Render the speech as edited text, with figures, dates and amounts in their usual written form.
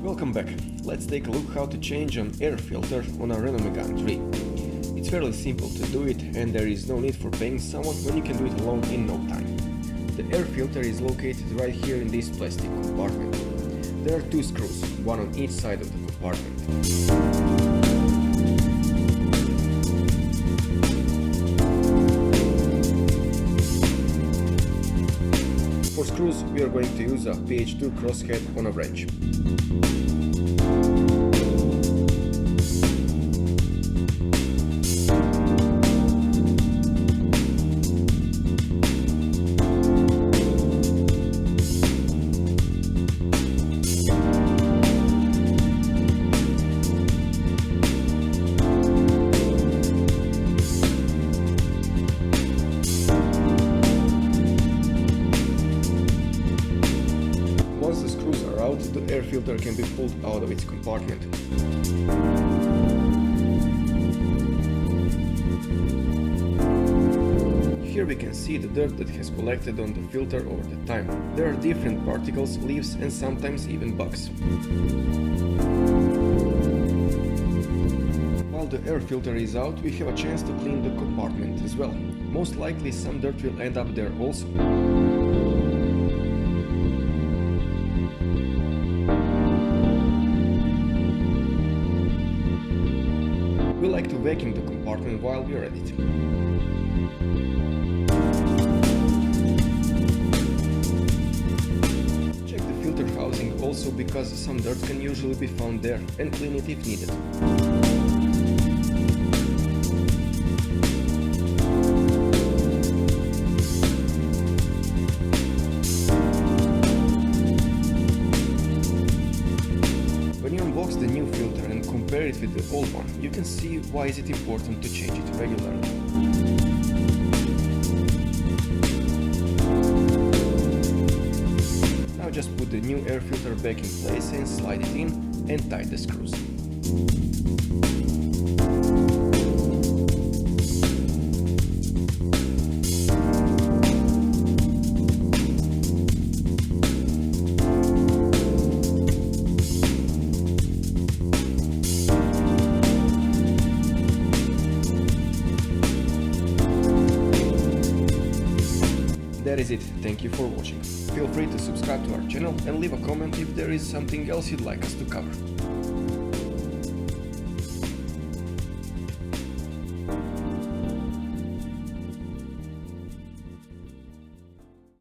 Welcome back. Let's take a look how to change an air filter on a Renault Megane 3. It's fairly simple to do it and there is no need for paying someone when you can do it alone in no time. The air filter is located right here in this plastic compartment. There are two screws, one on each side of the compartment. For screws, we are going to use a PH2 crosshead on a wrench. Once the screws are out, the air filter can be pulled out of its compartment. Here we can see the dirt that has collected on the filter over the time. There are different particles, leaves and sometimes even bugs. While the air filter is out, we have a chance to clean the compartment as well. Most likely some dirt will end up there also. We like to vacuum the compartment while we are at it. Check the filter housing also because some dirt can usually be found there, and clean it if needed. When you unbox the new filter and compare it with the old one, you can see why is it important to change it regularly. Now just put the new air filter back in place and slide it in and tighten the screws. That is it, thank you for watching. Feel free to subscribe to our channel and leave a comment if there is something else you'd like us to cover.